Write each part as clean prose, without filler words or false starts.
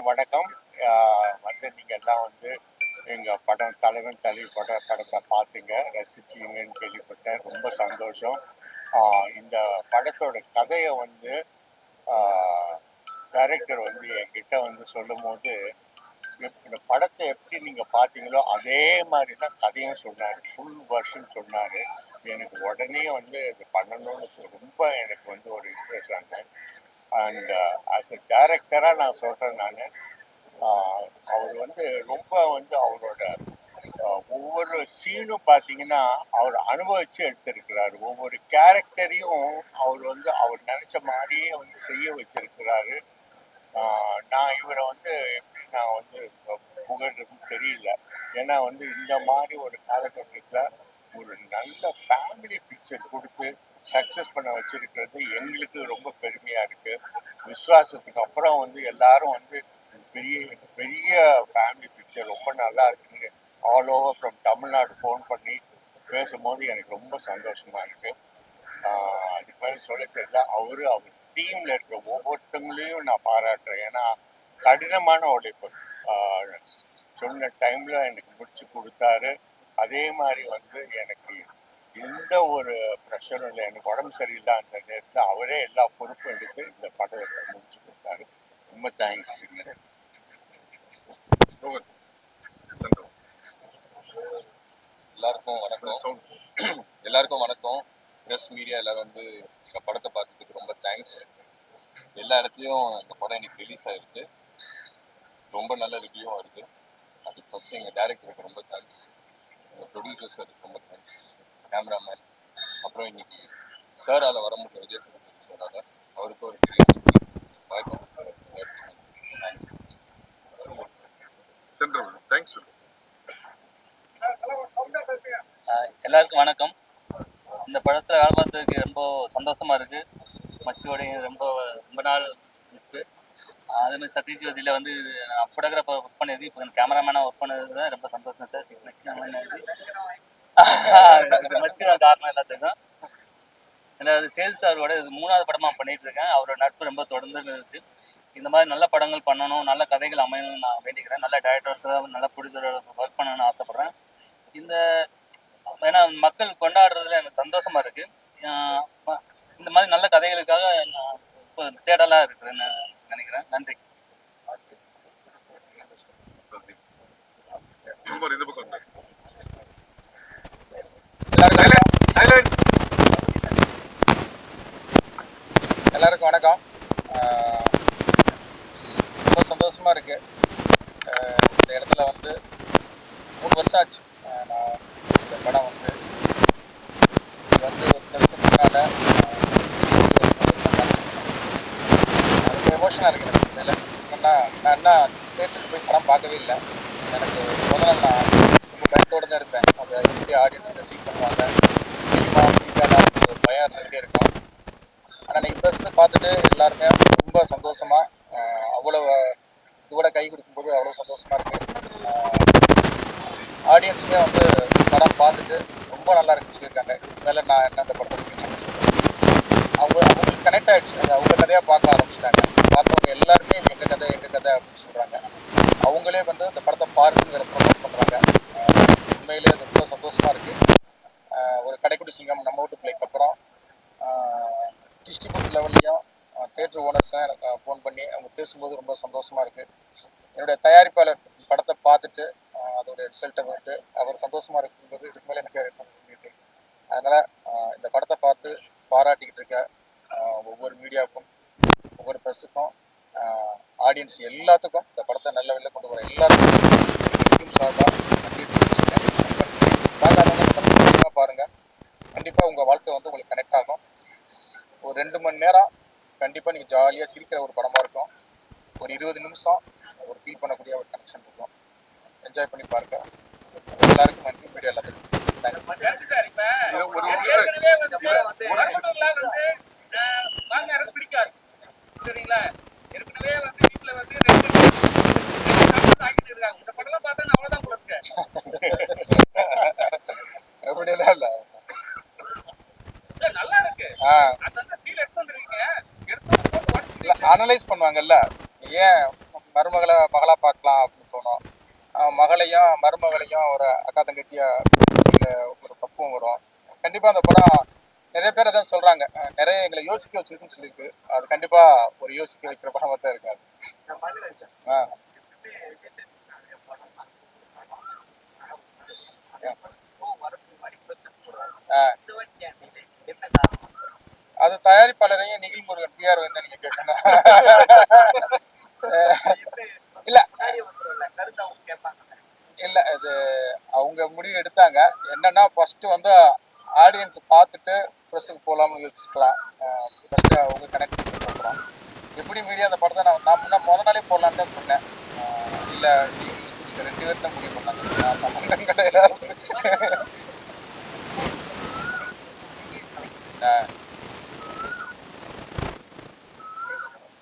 வணக்கம். நீங்கள் எல்லாம் எங்கள் படம் தலைவன் தலைவி படத்தை பார்த்தீங்க, ரசிச்சிங்கன்னு கேள்விப்பட்டேன். ரொம்ப சந்தோஷம். இந்த படத்தோட கதையை டைரக்டர் என்கிட்ட சொல்லும் போது, இந்த படத்தை எப்படி நீங்கள் பார்த்தீங்களோ அதே மாதிரி தான் கதையும் சொன்னார். ஃபுல் வெர்ஷன் சொன்னார். எனக்கு உடனே இது பண்ணணும்னு ரொம்ப எனக்கு ஒரு இன்ட்ரெஸ்ட் ஆனேன். அண்ட் ஆஸ் எ டைரக்டராக நான் சொல்கிறேன், அவர் ரொம்ப அவரோட ஒவ்வொரு சீனும் பார்த்தீங்கன்னா அவர் அனுபவித்து எடுத்திருக்கிறாரு. ஒவ்வொரு கேரக்டரையும் அவர் அவர் நினச்ச மாதிரியே செய்ய வச்சிருக்கிறாரு. நான் இவரை எப்படி நான் புகழ்றதுன்னு தெரியல. ஏன்னா இந்த மாதிரி ஒரு காலகட்டத்தில் ஒரு நல்ல ஃபேமிலி பிக்சர் கொடுத்து சக்ஸஸ் பண்ண வச்சிருக்கிறது எங்களுக்கு ரொம்ப பெருமையாக இருக்குது. விஸ்வாசத்துக்கு அப்புறம் எல்லாரும் பெரிய பெரிய ஃபேமிலி பிக்சர் ரொம்ப நல்லா இருக்குன்னு all over from Tamil Nadu phone பண்ணி பேசும்போது எனக்கு ரொம்ப சந்தோஷமாக இருக்குது. அதுக்கு மேலே சொல்ல தெரியல. அவர் டீமில் இருக்கிற ஒவ்வொருத்தங்களையும் நான் பாராட்டுறேன். ஏன்னா கடினமான உழைப்பு. சொன்ன டைமில் எனக்கு முடிச்சு கொடுத்தாரு. அதே மாதிரி எனக்கு எந்த ஒரு ப்ரெஷரும் இல்லை. எனக்கு உடம்பு சரியில்லை அந்த நேரத்தில் அவரே எல்லா பொறுப்பும் எடுத்து இந்த படத்தை முடிச்சு கொடுத்தாரு. ரொம்ப தேங்க்ஸ். எல்லாருக்கும் வணக்கம். ப்ரெஸ் மீடியா எல்லாரும் எங்கள் படத்தை பார்த்ததுக்கு ரொம்ப தேங்க்ஸ். எல்லா இடத்துலையும் எங்கள் படம் இன்னைக்கு ரிலீஸ் ஆகிருக்கு. ரொம்ப நல்ல ரிவ்யூவும் வருது. அதுக்கு ஃபஸ்ட்டு எங்கள் டைரக்டருக்கு ரொம்ப தேங்க்ஸ். எங்கள் ப்ரொடியூசர்ஸ் அதுக்கு ரொம்ப தேங்க்ஸ். கேமராமேன், அப்புறம் இன்னைக்கு சாரால் வர முடியும், விஜய் சேதுபதி சாரால், அவருக்கு ஒரு பெரிய வாய்ப்பு. எல்லாருக்கும் வணக்கம். இந்த படத்தில் வேலை பார்த்ததுக்கு ரொம்ப சந்தோஷமாக இருக்குது. மச்சியோடைய ரொம்ப ரொம்ப நாள் இருக்குது. அதேமாதிரி சத்யஜோதியில் நான் ஃபோட்டோகிராஃபர் ஒர்க் பண்ணியிருக்கு. இப்போ கேமராமேனாக ஒர்க் பண்ணது தான் ரொம்ப சந்தோஷம் சார். மச்சி தான் காரணம் எல்லாத்துக்கும். ரெண்டாவது சேது சாரோட இது 3வது படமாக பண்ணிகிட்டு இருக்கேன். அவரோட நட்பு ரொம்ப தொடர்ந்து இருக்குது. இந்த மாதிரி நல்ல படங்கள் பண்ணணும், நல்ல கதைகள் அமையணும்னு நான் வேண்டிக்கிறேன். நல்ல டைரக்டர்ஸாக நல்ல ப்ரொடியூசரோட ஒர்க் பண்ணணும்னு ஆசைப்பட்றேன். ஏன்னா மக்கள் கொண்டாடுறதுல எனக்கு சந்தோஷமாக இருக்குது. இந்த மாதிரி நல்ல கதைகளுக்காக நான் இப்போ தேடலாக இருக்கிறேன்னு நினைக்கிறேன். நன்றி. எல்லாருக்கும் வணக்கம். ரொம்ப சந்தோஷமாக இருக்குது. இந்த இடத்துல 3 வருஷம் ஆச்சு. நான் இந்த படம் இது ஒரு வருஷம் முன்னால் ரொம்ப எமோஷனாக இருக்குது எனக்கு. இதில் ஏன்னா நான் என்ன தேட்டருக்கு போய் படம் பார்க்கவே இல்லை. எனக்கு முதல்ல நான் ரொம்ப பயத்தோடு தான் இருப்பேன். அவங்க எப்படி ஆடியன்ஸ் ரிசீவ் பண்ணுவாங்க, சினிமா மீடியாவில் ஒரு பயம் இருந்துகிட்டே இருக்கும். ஆனால் நீங்கள் ப்ரெஸ்ஸு பார்த்துட்டு எல்லாருமே ரொம்ப சந்தோஷமாக அவ்வளோ இதோட கை கொடுக்கும்போது அவ்வளோ சந்தோஷமாக இருக்குது. ஆடியன்ஸுமே படம் பார்த்துட்டு ரொம்ப நல்லா இருக்குன்னு சொல்லியிருக்காங்க. இதுக்கு மேலே நான் என்ன அந்த படத்தை பற்றி நினைச்சிருக்கேன். அவங்களுக்கு கனெக்ட் ஆகிடுச்சு. அது அவங்க கதையாக பார்க்க ஆரம்பிச்சிட்டாங்க. பார்த்தவங்க எல்லாருமே இது எங்கள் கதை அப்படின்னு சொல்கிறாங்க. அவங்களே இந்த படத்தை பாருங்கிற ப்ரொமோட் பண்ணுறாங்க. உண்மையிலே அது ரொம்ப சந்தோஷமாக இருக்குது. ஒரு கடைக்குடி சிங்கம் நம்ம வீட்டு பிள்ளைக்கு அப்புறம் டிஸ்ட்ரிபியூட் லெவல்லையும் தேட்டர் ஓனர்ஸும் எனக்கு ஃபோன் பண்ணி அவங்க பேசும்போது ரொம்ப சந்தோஷமாக இருக்குது. என்னுடைய தயாரிப்பாளர் படத்தை பார்த்துட்டு அதோடைய ரிசல்ட்டை வந்துட்டு அவர் சந்தோஷமாக இருக்கும்போது இதுக்கு மேலே எனக்கு இருக்குது. அதனால் இந்த படத்தை பார்த்து பாராட்டிக்கிட்டு இருக்க ஒவ்வொரு மீடியாவுக்கும், ஒவ்வொரு ப்ரெஸ்ஸுக்கும், ஆடியன்ஸ் எல்லாத்துக்கும், இந்த படத்தை நல்ல வெளில கொண்டு வர எல்லாத்துக்கும் சார்பாக நன்றி தெரிவிச்சுக்கிறேன். பார்க்காதவங்க இந்த படத்தை கண்டிப்பாக பாருங்கள். கண்டிப்பாக உங்கள் வாழ்க்கை உங்களுக்கு கனெக்ட் ஆகும். ஒரு 2 மணி நேரம் கண்டிப்பாக நீங்கள் ஜாலியாக சிரிக்கிற ஒரு படமாக இருக்கும். ஒரு 20 நிமிஷம் ஒரு ஃபீல் பண்ணக்கூடிய ஒரு கனெக்ஷன் இருக்கும். என்ஜாய் பண்ணி பாருங்க. எல்லாருக்கும் நன்றி. மீடியா எல்லாத்துக்கும் பிடிக்காது. சரிங்களா? ஏற்கனவே வீட்டில் ஆகிட்டு இருக்காங்க. இந்த படம் பார்த்தா அவ்வளோதான் கொடுங்க. எப்படியெல்லாம் இல்லை, நல்லா இருக்கு. அனலைஸ் பண்ணுவாங்கல்ல, ஏன் மருமகளை மகளா பார்க்கலாம் அப்படின்னு தோணும். மகளையும் மருமகளையும் ஒரு அக்கா தங்கச்சியா ஒரு பக்குவம் வரும். கண்டிப்பா அந்த படம் நிறைய பேர் அதான் சொல்றாங்க, நிறைய எங்களை யோசிக்க வச்சிருக்குன்னு சொல்லியிருக்கு. அது கண்டிப்பா ஒரு யோசிக்க வைக்கிற படமா தான் இருக்காது. ஆ ஆ. அது தயாரிப்பாளரையும் நிகில் முருகன் பிஆர் வந்து நீங்க கேட்கணும். இல்ல இல்ல இது அவங்க முடிவு எடுத்தாங்க. என்னன்னா ஃபர்ஸ்ட் வந்து ஆடியன்ஸ் பார்த்துட்டு ப்ரெஸ்ஸுக்கு போகலாம்னு யோசிச்சுக்கலாம். ஃபர்ஸ்ட் அவங்க கனெக்ட் பண்ணி சொல்றோம். எப்படி மீடியா அந்த படத்தை நான் முன்ன முத நாளே போடலான்னு தான் சொன்னேன். இல்ல நீங்க 2 பேர் தான் முடிவு பண்ணாங்க. நான் சம்பந்தம் கிடையாது. ஆ,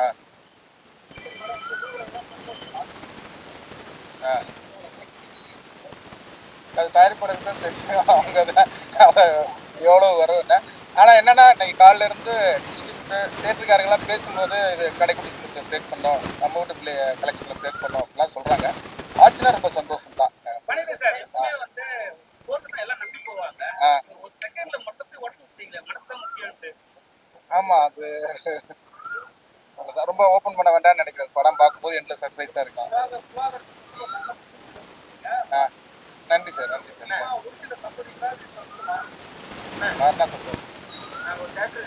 ஆ, ஆ. அது தயாரிப்பாளருக்கு தான் தெரியும். அவங்க தான் எவ்வளோ வரும்னு. ஆனால் என்னன்னா இன்னைக்கு காலையில இருந்து டிஸ்ட்ரிபியூட்டர் தேட்டருக்காரங்களாம் பேசும்போது இது கடைக்குடி சினிமா பிரேக் பண்ணோம், நம்ம வீட்டு கலெக்ஷனில் பிரேக் பண்ணோம் அப்படிலாம் சொல்கிறாங்க. ஆச்சுன்னா ரொம்ப சந்தோஷம் தான். மனிதன் சார் எப்பவுமே வந்து போட்டுனா எல்லாம் நம்பி போவாங்க. ஆ ஒரு செகண்ட்ல மொத்தத்தை உடச்சு விட்டீங்களே, மனசு தான் முக்கியம்ட்டு. ஆமாம், அது அவ்வளவுதான். ரொம்ப ஓப்பன் பண்ண வேண்டாம்னு நினைக்கிறேன். படம் பார்க்கும்போது எண்டில் சர்ப்ரைஸாக இருக்கும். ஆ நன்றி சார், நன்றி சார். ஒரு சில சம்பவங்களாவது மாறினா சந்தோஷம். நான் ஒரு தேட்டர்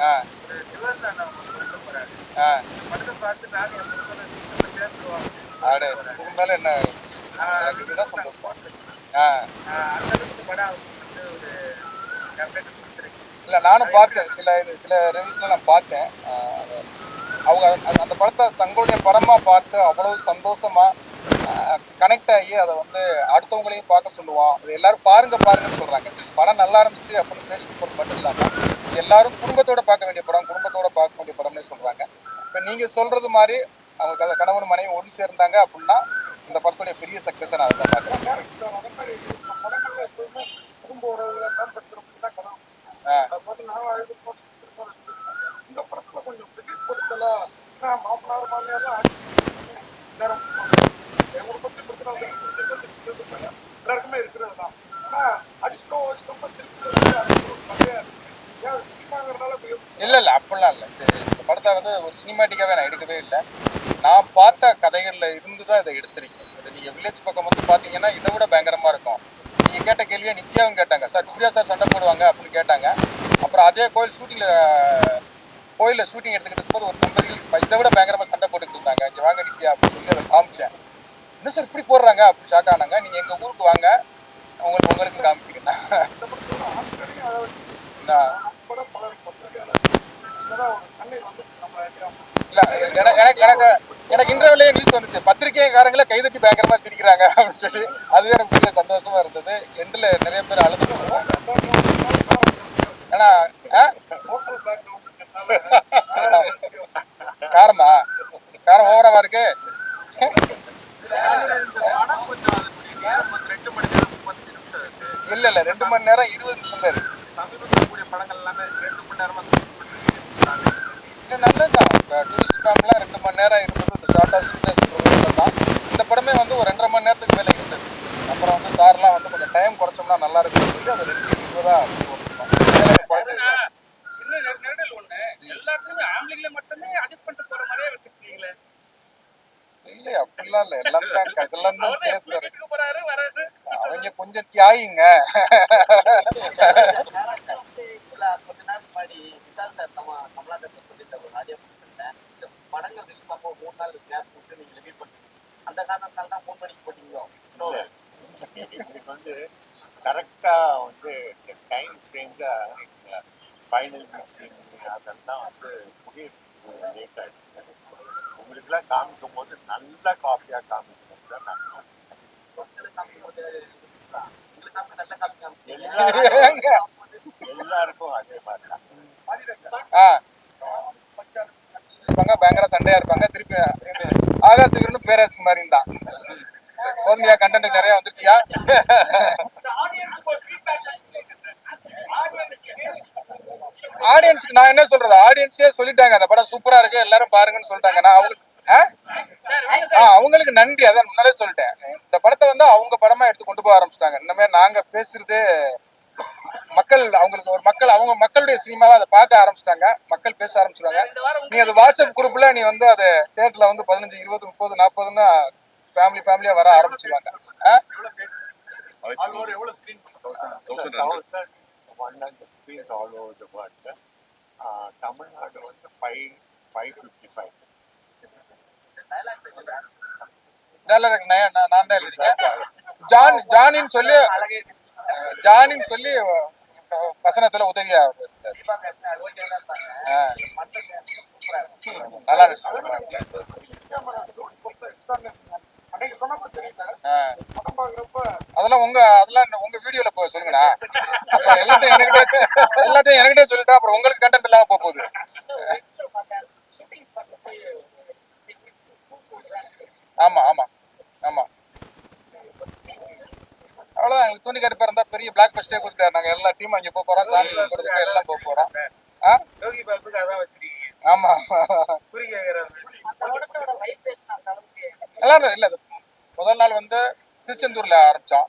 ஆ ஒரு டிவோர்ஸ் ஆனவங்க போறாரு. ஆ படத்தை பார்த்து நானும் என் புருஷனை சீக்கிரமா சேர்ந்துருவாங்க. ஆடு இதுக்கு மேலே என்ன, எனக்கு இதுதான் சந்தோஷம். ஆ அந்த அளவுக்கு படம் அவங்களுக்கு வந்து ஒரு டெம்ப்ளேட் கொடுத்துருக்கு. இல்லை நானும் பார்த்தேன், சில ரிவ்யூஸ்லாம் நான் பார்த்தேன். அவங்க அந்த படத்தை தங்களுடைய படமாக பார்த்து அவ்வளவு சந்தோஷமாக கனெக்ட் ஆகி அதை வந்து அடுத்தவங்களையும் பார்க்க சொல்லுவான். அது எல்லாரும் பாருங்கன்னு சொல்கிறாங்க. படம் நல்லா இருந்துச்சு அப்படின்னு பேசிட்டு போகிறது மட்டும் இல்லாமல் எல்லாரும் குடும்பத்தோடு பார்க்க வேண்டிய படம், குடும்பத்தோடு பார்க்க வேண்டிய படம்னே சொல்கிறாங்க. இப்போ நீங்கள் சொல்கிறது மாதிரி அவங்க கணவன் மனைவி ஒன்று சேர்ந்தாங்க அப்படின்னா இந்த படத்துடைய பெரிய சக்ஸஸை நான் அதை பார்க்குறேன். ஆ இந்த படத்துல கொஞ்சம் வெளிப்படுத்தலாம். மாமனார் மாமியார் எல்லாருக்குமே இருக்கிறது தான். ஆனா அடிச்சோம் சினிமாங்கிறதுனால இல்லை அப்படிலாம் இல்லை. இந்த படத்தை வந்து ஒரு சினிமாட்டிக்காகவே நான் எடுக்கவே இல்லை. நான் பார்த்த கதைகளில் இருந்து தான் இதை எடுத்திருக்கேன். இது நீங்கள் வில்லேஜ் பக்கம் வந்து பார்த்தீங்கன்னா இதை விட பயங்கரமாக இருக்கும். நீங்கள் கேட்ட கேள்வியை நித்யாவும் கேட்டாங்க, சார் சூர்யா சார் சண்டை போடுவாங்க அப்படின்னு கேட்டாங்க. அப்புறம் அதே கோயிலில் ஷூட்டிங் எடுத்துக்கிட்டு போது ஒரு தம்பதிகள் இதை விட பயங்கரமாக சண்டை போட்டுக்கிட்டு இருந்தாங்க. இங்கே வாங்க நித்யா அப்படின்னு சொல்லி அதை காமிச்சேன். இன்னும் சார் இப்படி போடுறாங்க அப்படின்னு ஷாக் ஆனாங்க. நீங்கள் எங்கள் ஊருக்கு வாங்க, உங்களுக்கு காமிக்கிறேன். இல்லை எனக்கு இன்டர்வியூலேயே நியூஸ் வந்துச்சு, பத்திரிகைக்காரங்களே கைதட்டி பயங்கரமாக சிரிக்கிறாங்க அப்படின்னு சொல்லி. அதுவே எனக்கு பெரிய சந்தோஷமா இருந்தது. எண்டில் நிறைய பேர் அழுது போடுறாங்க. ஏன்னா காரம் ஓவராவா இருக்கு. இல்ல 2 மணி நேரம் 20 நிமிஷம் தான் இருக்கு. படங்கள் எல்லாமே 2 மணி நேரமா இது நல்லதுதான். இப்போ டூரிஸ்ட் ஃபேம்லாம் 2 மணி நேரம் இருந்தது ஷார்ட்டாக தான். இந்த படமே வந்து ஒரு 2.5 மணி நேரத்துக்கு மேலே இருந்தது. அப்புறம் வந்து சார்லாம் வந்து கொஞ்சம் டைம் குறைச்சோம்னா நல்லா இருக்குன்னு சொல்லி அதை 2:20 நெருடல் ஒண்ணு எல்லாத்துக்குமே ஆம்பளைங்களை மட்டுமே அட்ஜஸ்ட் பண்ணிட்டு போற மாதிரியே வச்சிருக்கீங்களே. இல்லை அப்படிலாம் இல்லை, எல்லாம் தான் சேர்த்து வீட்டுக்கு போறாரு வராது. அவங்க கொஞ்சம் தியாகிங்க. கொஞ்ச நேரம் முன்னாடி விசால் சார் கமலாதரன் சொல்லிட்டு ஒரு ஆடியோ கொடுத்துருந்தேன். இந்த படங்கள் ரிலீஸ் ஆகும் 3 நாள் கேப் விட்டு நீங்க ரிலீவ் பண்ணுங்க. அந்த காரணத்தால தான் 3 மணிக்கு போட்டீங்களோ? எங்களுக்கு வந்து கரெக்டா வந்து டைம் ஃப்ரேம்ல ஃபைனல் மிக்சிங் அதெல்லாம் வந்து புதிய லேட் ஆகிடுச்சு. உங்களுக்குலாம் காமிக்கும் போது நல்ல காஃபியாக காமிக்கணும் தான் நான் எல்லாருக்கும் அதே மாதிரி தான். இருப்பாங்க, பயங்கர சண்டையா இருப்பாங்க. திருப்பி ஆகாசிகர்னு பேரரசு மாதிரி தான். சோதனையா கண்டென்ட் நிறைய வந்துருச்சியா? ஆடியன்ஸுக்கு நான் என்ன சொல்றது, ஆடியன்ஸே சொல்லிட்டாங்க அந்த படம் சூப்பரா இருக்கு எல்லாரும் பாருங்கன்னு சொல்லிட்டாங்க. நான் அவங்களுக்கு அவங்களுக்கு நன்றி. அதான் முன்னாலே சொல்லிட்டேன். இந்த படத்தை வந்து அவங்க படமா எடுத்து கொண்டு போக ஆரம்பிச்சிட்டாங்க. இனிமே நாங்க பேசுறது மக்கள் அவங்களுக்கு ஒரு மக்கள் அவங்க மக்களுடைய சினிமாவை அதை பார்க்க ஆரம்பிச்சிட்டாங்க. மக்கள் பேச ஆரம்பிச்சிருவாங்க. நீ அது வாட்ஸ்அப் குரூப்ல நீ வந்து அது தேட்டர்ல வந்து 15, 20, 30, 40ன்னு ஃபேமிலியா வர ஆரம்பிச்சிருவாங்க. எவ்வளவு screen 100 screens all over the world. Tamil Nadu வந்து 555. நான் தான் எழுதிருக்கேன். ஜானின்னு சொல்லி வசனத்துல உதவியா இருந்தாரு. நல்லா இருக்கு. அதெல்லாம் உங்க வீடியோல போய் சொல்லுங்கண்ணா. அப்புறம் எல்லாத்தையும் என்கிட்ட சொல்லிட்டா அப்புறம் உங்களுக்கு கண்டென்ட் இல்லாம போகுது. ஆமா அவ்வளவுதான். எங்களுக்கு துணி கருப்பா இருந்தா பெரிய பிளாக் பஸ்டே கொடுத்தாரு. நாங்க எல்லா டீமும் அங்க போறோம். சாமி கும்பிடுறதுக்கு எல்லாம் போறோம். ஆமா எல்லாரும் இல்ல. முதல் நாள் வந்து திருச்செந்தூர்ல ஆரம்பிச்சோம்.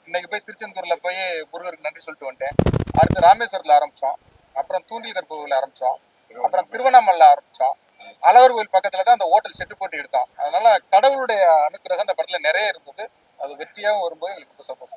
இன்னைக்கு போய் திருச்செந்தூர்ல போய் முருகருக்கு நன்றி சொல்லிட்டு வந்துட்டேன். அடுத்து ராமேஸ்வரத்துல ஆரம்பிச்சோம். அப்புறம் தூண்டில் கற்பூர்ல ஆரம்பிச்சோம். அப்புறம் திருவண்ணாமலையில ஆரம்பிச்சோம். அழகர் கோயில் பக்கத்துல தான் அந்த ஹோட்டல் செட்டு போட்டு எடுத்தோம். அதனால கடவுளுடைய அனுக்கிரகம் அந்த படத்துல நிறைய இருந்தது. அது வெற்றியாகவும் வரும்போது எங்களுக்கு ரொம்ப சந்தோஷம்.